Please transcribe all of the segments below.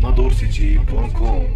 nadorcity.com.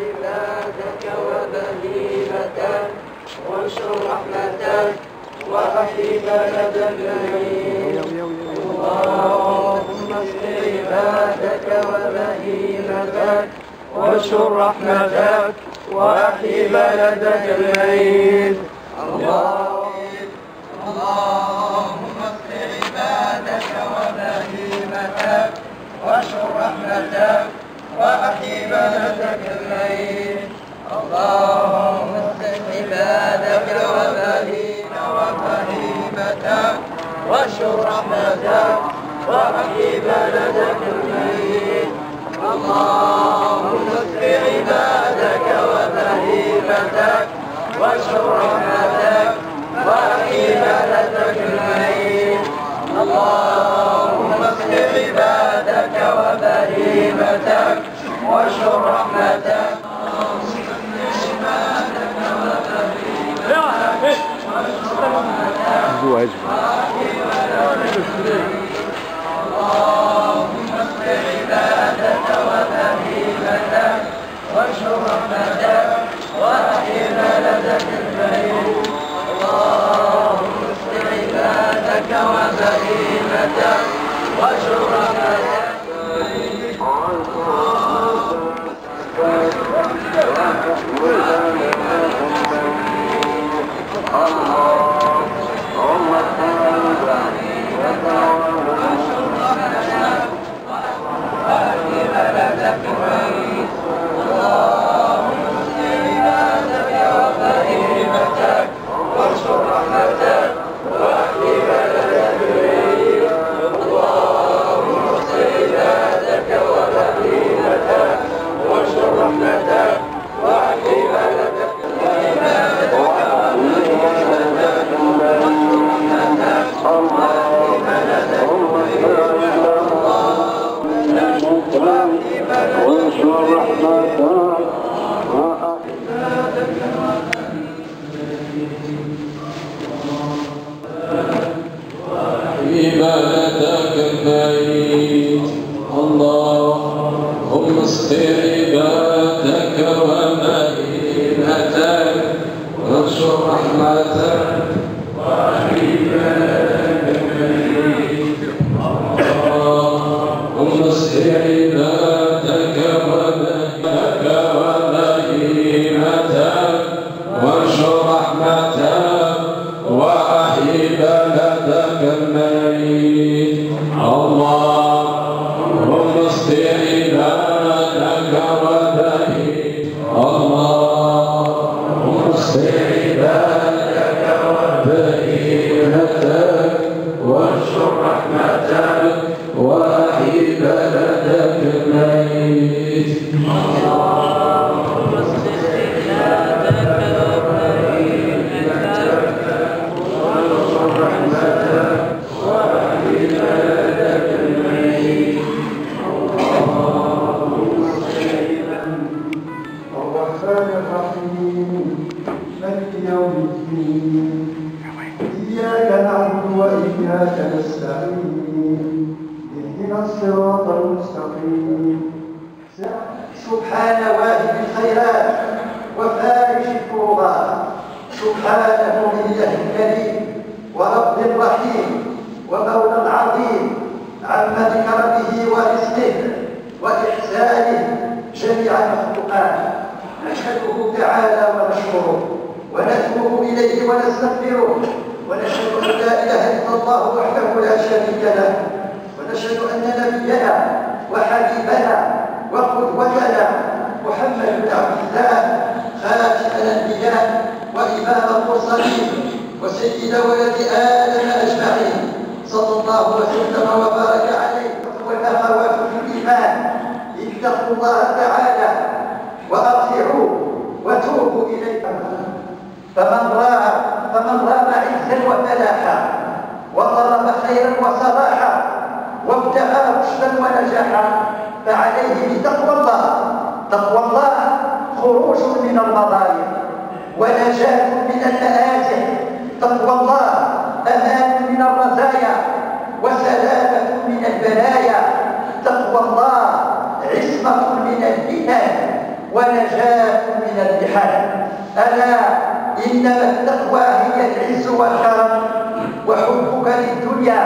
عبادك وبهيمتك وانشر رحمتك وأحيي بلد المعين. اللهم اسق عبادك وبهيمتك وانشر رحمتك وأحيي بلدك المعين. اللهم اسق عبادك وبهيمتك وانشر رحمتك وأحيي بلدك المعين. اللهم اسق عبادك وبهيمتك وانشر رحمتك وأحيي بلدك المعين. اللهم اسق عبادك وبهيمتك وانشر رحمتك وأحيي بلدك المعين. اللهم اسق عبادك وبهيمتك وانشر رحمتك اللهم اسق عبادك وبهيمتك وانشر رحمتك وأحيي بلدك المعين. اللهم اسق عبادك وبهيمتك وانشر رحمتك اللهم وانشر رحمتك عبادتك البيت اللهم اسق عبادك ومهينتك وانشر رحمتك وعبادتك البيت اللهم اسق عبادك ومهينتك وانشر رحمتك وأحيي بلدك الميت اللهم اسق عبادك وبهيمتك اللهم اسق عبادك وبهيمتك وانشر رحمتك وأحيي بلدك الميت اللهم اسق وإياك نستعين اهدنا الصراط المستقيم سبحان واهب الخيرات وفارج الكربات سبحانه لله الكريم ورب رحيم ومولى العظيم عما بكرمه ورزقه وإحسانه جميع المخلوقات نشهده تعالى ونشكره ونتوب إليه ونستغفره ونشهد أن لا إله إلا الله وحده لا شريك له ونشهد أن نبينا وحبيبنا وقدوتنا محمد بن عبد الله خاتم الأنبياء وإمام المرسلين وسيد ولد آدم أجمعين صلى الله وسلم وبارك عليه والأخوات في الإيمان اتقوا الله تعالى وأرجعوا وتوبوا إليه فمن رام عزا وفلاحا وطلب خيرا وصلاحا وابتغى رشدا ونجاحا فعليه بتقوى الله. تقوى الله خروج من المظالم ونجاة من المآزق. تقوى الله أمان من الرزايا وسلامة من البلايا. تقوى الله عصمة من الفتن ونجاة من المحن. ألا إنما التقوى هي العز والكرم وحبك للدنيا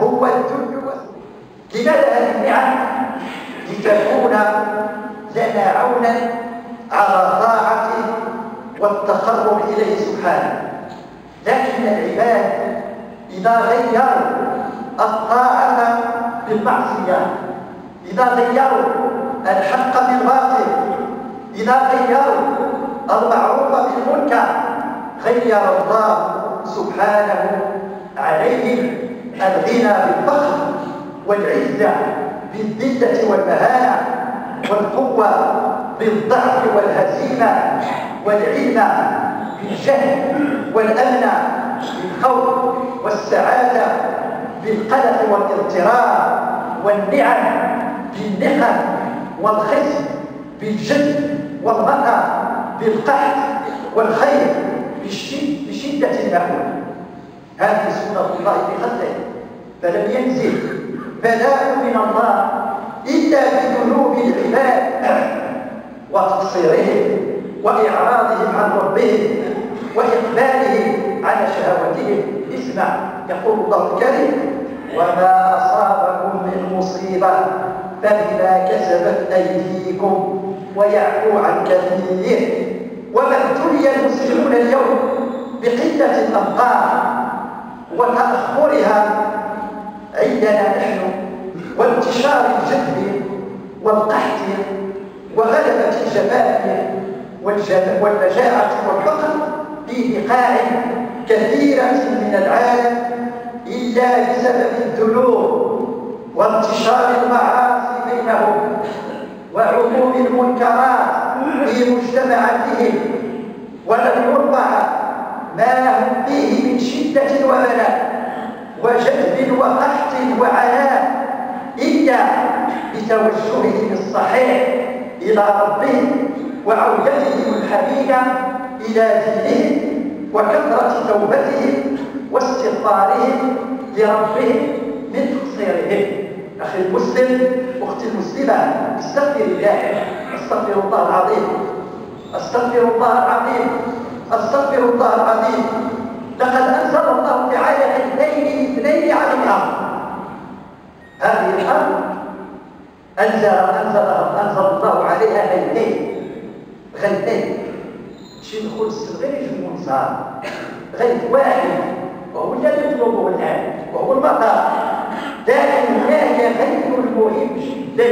هو الذل. لماذا هذه النعم؟ لتكون لنا عونا على طاعته والتقرب إليه سبحانه. لكن العباد إذا غيروا الطاعة بالمعصية، إذا غيروا الحق بالباطل، إذا غيروا المعروف بالمنكر، غير الله سبحانه عليهم الغنى بالفخر والعزة بالذلة والمهانة والقوة بالضعف والهزيمة والعلم بالجهل والأمن بالخوف والسعادة بالقلق والاضطراب والنعم بالنقم والخزي بالجد والمطر بالقحط والخير بشدة المحن. هذه سنة الله في خلقه، فلم ينزل بلاء من الله إلا بذنوب العباد وتقصيرهم وإعراضهم عن ربهم وإقبالهم على شهواتهم. اسمع، يقول الله الكريم: وما أصابكم من مصيبة فبما كسبت أيديكم ويعفو عن كثير. وما ابتلي المسلمون اليوم بقلة الأمطار وتأخرها عندنا نحن وانتشار الجدب والقحط وغلبة الجفاف والمجاعة والفقر في بقاع كثيرة من العالم إلا بسبب الذنوب وانتشار المعاصي بينهم وعموم المنكرات في مجتمعاتهم. ولم يرفع ما هم فيه من شدة وبلاء وجذب وقحط وعناء إلا بتوجههم الصحيح إلى ربهم وعودتهم الحميدة إلى دينهم وكثرة توبتهم واستغفارهم لربهم من تقصيرهم. أخي المسلم، أختي المسلمة، استغفر الله، أستغفر الله العظيم، أستغفر الله العظيم، أستغفر الله العظيم. لقد أنزل الله تعالى هاتين الاثنين على الأرض. هذه الأرض أنزل الله عليها غيثين شي دخول الصغير يجمعوا النصارى. غيث واحد وهو الذي نطلبه الآن وهو المطر، لكن هناك غيث مهم جدا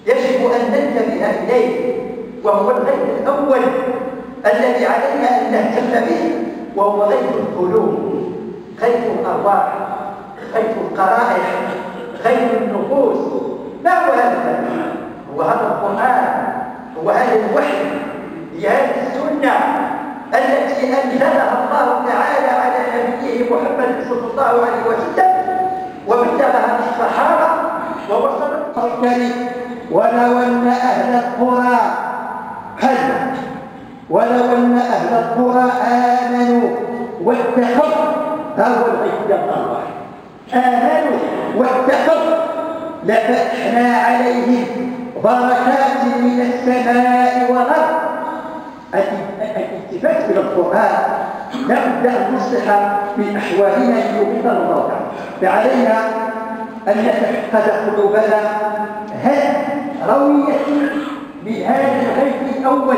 يجب أن ننتبه إليه، وهو الغيث الأول الذي علينا أن نهتم به، وهو غيث القلوب، غيث الأرواح، غيث القرائح، غيث النفوس. ما هو هذا؟ هو هذا القرآن، هو هذا الوحي، هي هذه السنة التي أنزلها الله تعالى على نبيه محمد صلى الله عليه وسلم وبلغها الصحابة ووصلت إليه. ولو أن أهل القرى آمنوا واتقوا، هذا هو الغيث الله، آمنوا واتقوا لفتحنا عليهم بركات من السماء والأرض. الالتفات إلى القرآن لابد أن نصلح من أحوالنا ليوقظنا الله تعالى، فعلينا أن نتفقد قلوبنا هل رويت من هذا الغيث الأول،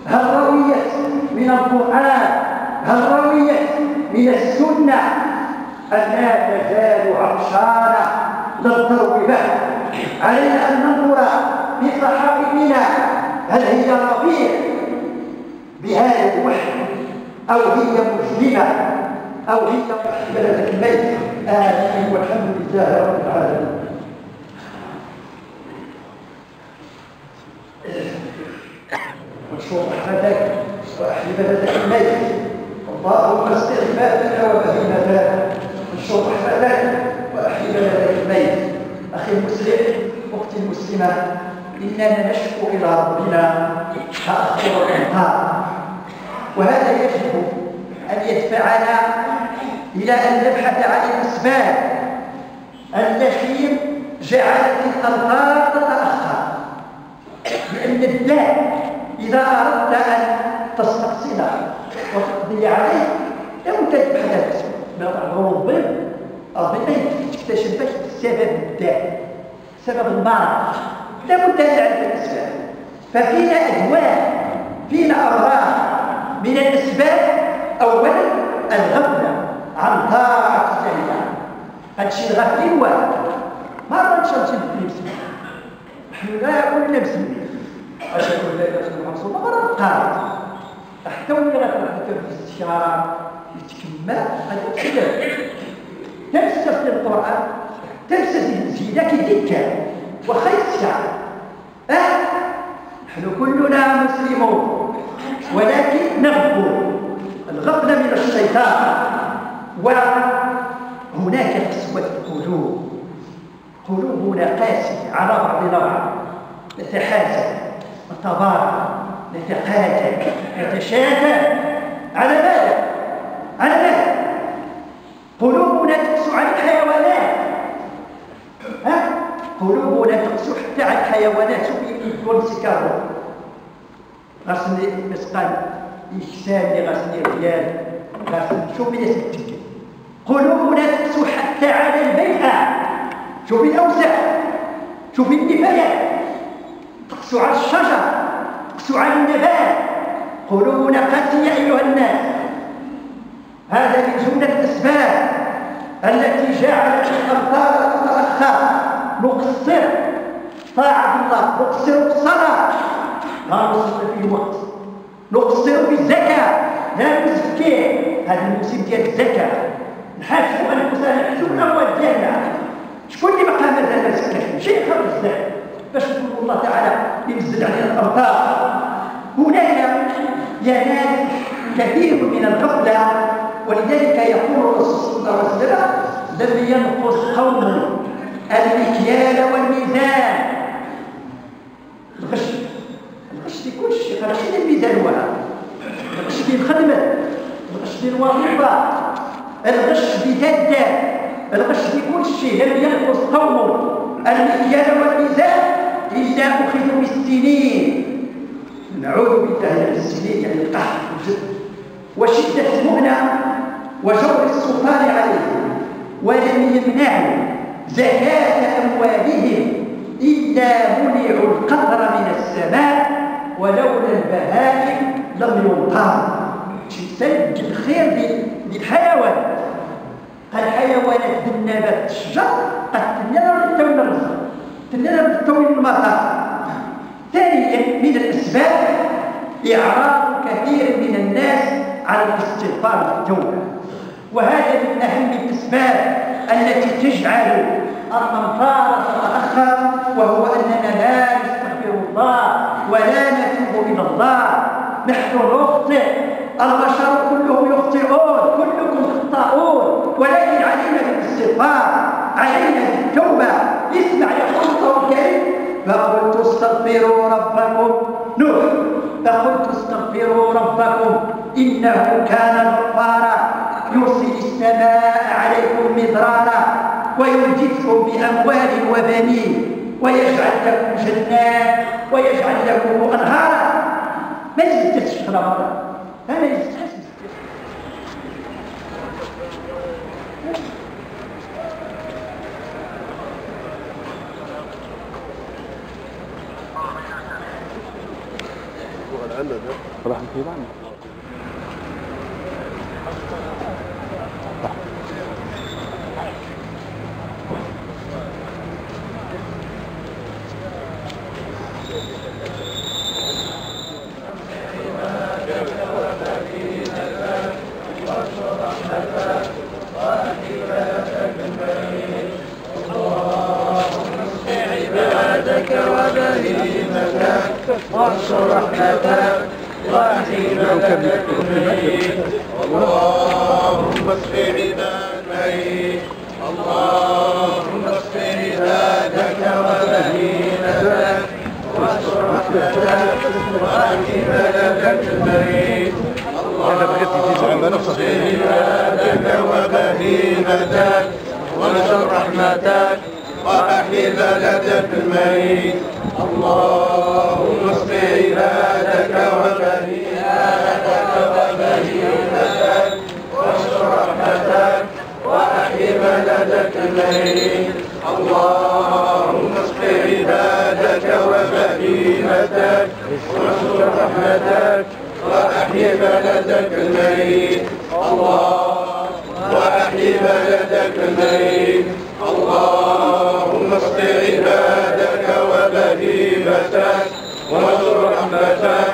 هل رويت من القرآن، هل رويت من السنة، أن لا تزال عطشانة للترويبة. علينا أن ننظر في صحائفنا هل هي ربيع بهذا الوحي أو هي مسلمة أو هي محملة الميت. آمين والحمد لله رب العالمين. واشكر رحمتك وأحيي بلدك الميت. اللهم اسق عبادك وبهيمتك، واشكر رحمتك وأحيي بلدك الميت. أخي المسلم، أختي المسلمة، إننا نشكو إلى ربنا تأخر الإنقاذ، وهذا يجب أن يدفعنا إلى أن نبحث عن الأسباب التي جعلت الأمطار تتأخر. لأن الداء إذا أردت أن تستقصده وتقضي عليه لابد أن تبحث عن الأسباب. مثلا الطب تكتشف سبب الداء، سبب المرض، لابد أن نعرف الأسباب. ففينا أدواء، فينا أمراض. من الأسباب أولا الغفلة عن طاعة الله. هادشي الغفلين واحد ما نشرش نمسك، نحن لا كلنا مسلمين، أشهد أن لا إله إلا الله رسول الله مرة قالت حتى ولا غتروح في الاستشارة يتكمل هذا الشيء تنسى في القرآن، تنسى زيدك الذكر وخير الشعر. نحن كلنا مسلمون ولكن نغفل الغفلة من الشيطان. وهناك قسوة القلوب، قلوبنا قاسية على بعضنا بعض، نتحاسد، نتبارك، نتقاتل، نتشاتم. على ماذا؟ على ماذا؟ قلوبنا تقسو على الحيوانات، قلوبنا تقسو حتى على الحيوانات. شوف يقول سكارو غاسني مسقال يكساني غاسني ريال غاسني. شوف يا ستي قلوبنا تقسو حتى على البيئة. شوف الأوساخ، شوف النفايات، تقسو على الشجر، تقسو على النبات. قلوبنا قاسية أيها الناس. هذا من جملة الأسباب التي جعلت الأمطار تتأخر. نقصر طاعة الله، نقصر الصلاة لا نصلي في الوقت، نقصر بالزكاة لا نزكي. هذا الموسم ديال الزكاة نحاسبوا أنفسنا، نحسبوا الأموال ديالنا. شكون اللي بقى مازال ما زكاش؟ شيء خرج الزكاة باش يقول الله تعالى ينزل علينا الأمطار. هناك ينال كثير من الغفلة، ولذلك يقول الرسول صلى الله عليه وسلم لم ينقص قوم المكيال والميزان. الغش في كل شيء، الغش في الميزان ولا الغش في الخدمة، الغش في الوظيفة، الغش في جدة، الغش في كل شيء. لم ينقص قوم المكيال والميزان إلا أخذوا بالسنين. نعوذ بالله من السنين، يعني القحط والجد وشدة المؤنة وجور السلطان عليهم، ولم يمنعوا زكاة أموالهم إلا منعوا القطر من السماء، ولولا البهائم لم يمطر. سد الخير للحيوان. الحيوانات بالنبات الشجر قد تنال بالتوين الرزق، تنال بالتوين المطر. ثانيا من الأسباب إعراض كثير من الناس على الاستغفار والتوبة، وهذا من أهم الأسباب التي تجعل الأمطار تتأخر، وهو أننا لا نستغفر الله ولا نتوب إلى الله. نحن نخطئ، البشر كلهم يخطئون، كلكم خطاؤون، ولكن علينا بالاستغفار، علينا بالتوبة. اسمع يقول الله الكريم: فقلت استغفروا ربكم. نوح: فقلت استغفروا ربكم إنه كان غفارا يرسل السماء عليكم مدرارا ويمددكم بأموال وبنين ويجعل لكم جنات ويجعل لكم أنهارا. ما يزدتش في رمضان، ما يزدتش. راح نحكي عنه. وانصر رحمتك وحيمتك اللهم اسق عبادك، اللهم اسق عبادك وبهيمتك وانصر رحمتك وحيمتك المريض. اللهم اسق عبادك وبهيمتك وانصر رحمتك وأحيي بلدك الميت. اللهم اسق عبادك وبهيمتك وانصر رحمتك وأحيي بلدك الميت. اللهم اسق عبادك وبهيمتك وانصر رحمتك وأحيي بلدك الميت. وأحيي بلدك الميت. اللهم اسق عبادك وبهيمتك وانصر رحمتك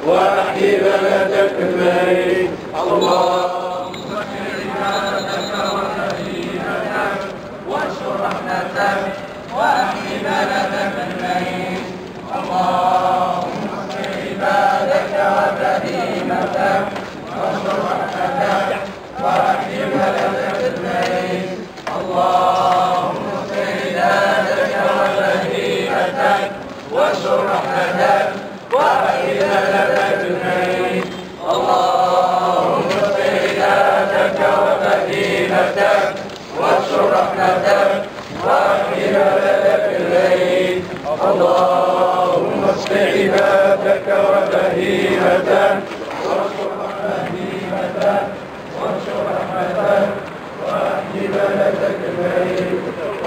وأحيي بلدك الميت. اللهم اسق عبادك وبهيمتك وانصر رحمتك وأحيي بلدك الميت. اللهم اسق عبادك وبهيمتك وانصر رحمتك وأحيي بلدك الميت. اللهم اسق عبادك وبهيمتك وانصر رحمتك وأحيي بلدك الميت. اللهم اسق عبادك وبهيمتك وانصر رحمتك وأحيي بلدك الميت. اللهم اسق عبادك وبهيمتك وانصر رحمتك وانصر رحمتك وأحيي بلدك الميت.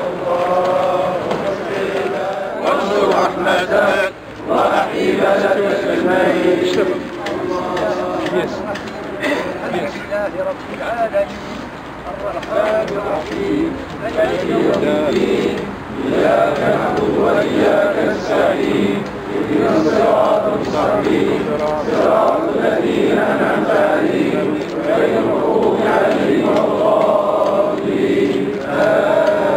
اللهم اسق عبادك وانصر رحمتك وأحيي بلدك الميت. لله رب العالمين الرحمن الرحيم مالك يوم الدين إياك نعبد وإياك نستعين اهدنا الصراط المستقيم صراط الذين أنعمت عليهم غير المغضوب عليهم ولا الضالين.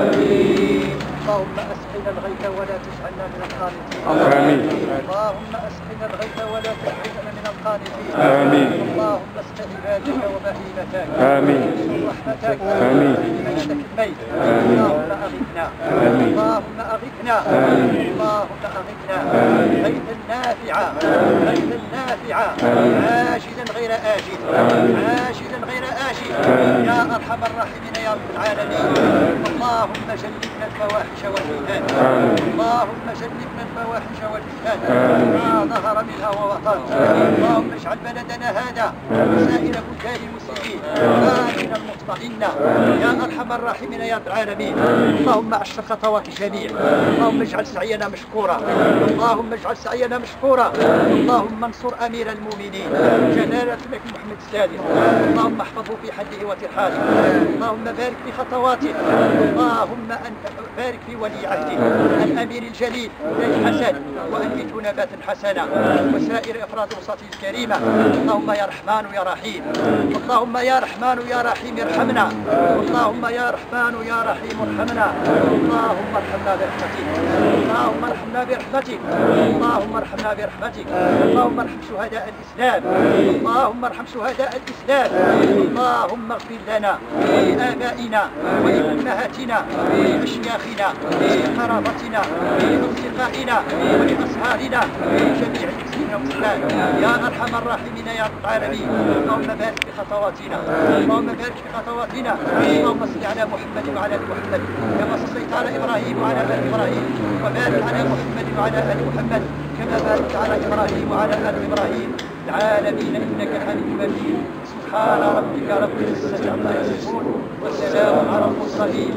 آمين. اللهم أسقنا الغيث ولا تجعلنا من القانطين. القانتين. آمين. اللهم اسقنا الغيث ولا تجعلنا من القانتين. آمين. اللهم اسق عبادك وبهيمتك. آمين. رحمتك. آمين. بمجدك الميت. آمين. اللهم اغثنا. آمين. اللهم اغثنا. آمين. اللهم اغثنا. آمين. غيثا نافعا. غيثا نافعا. عاجلا غير آجل. عاجلا غير آجل. يا ارحم الراحمين يا رب العالمين. اللهم جنبنا الفواحش والفتن. اللهم جنبنا الفواحش والفتن ما ظهر منها وبطن. اللهم اجعل بلدنا هذا وسائر بلدان المسلمين آمنا مطمئنا يا ارحم الراحمين يا رب العالمين. اللهم اشف خطوات الجميع. اللهم اجعل سعينا مشكورا. اللهم اجعل سعينا مشكورا. اللهم انصر امير المؤمنين جلالة الملك محمد السادس. اللهم احفظه في حده وترحاله. اللهم بارك في خطواته. اللهم بارك في ولي عهده الامير الجليل الحسن وانبته نباتا حسنا وسائر افراد وسطه الكريمه. اللهم يا رحمن يا رحيم. اللهم يا رحمن يا رحيم ارحمنا. اللهم يا رحمن يا رحيم ارحمنا. اللهم ارحمنا برحمتك. اللهم ارحمنا برحمتك. اللهم ارحمنا برحمتك. اللهم ارحم شهداء الاسلام. اللهم ارحم شهداء الاسلام. اللهم اغفر لنا ولآبائنا ولأمهاتنا ولأشياخنا ولقرابتنا ولأصدقائنا ولأصهارنا ولجميع المسلمين والمسلمات يا أرحم الراحمين يا رب العالمين. اللهم بارك في خطواتنا. اللهم بارك في خطواتنا. اللهم صل على محمد وعلى آل محمد كما صليت على إبراهيم وعلى آل إبراهيم وبارك على محمد وعلى آل محمد كما باركت على إبراهيم وعلى آل إبراهيم العالمين إنك حميد مجيد. سبحان ربك رب العزة عما يصفون وسلام على المرسلين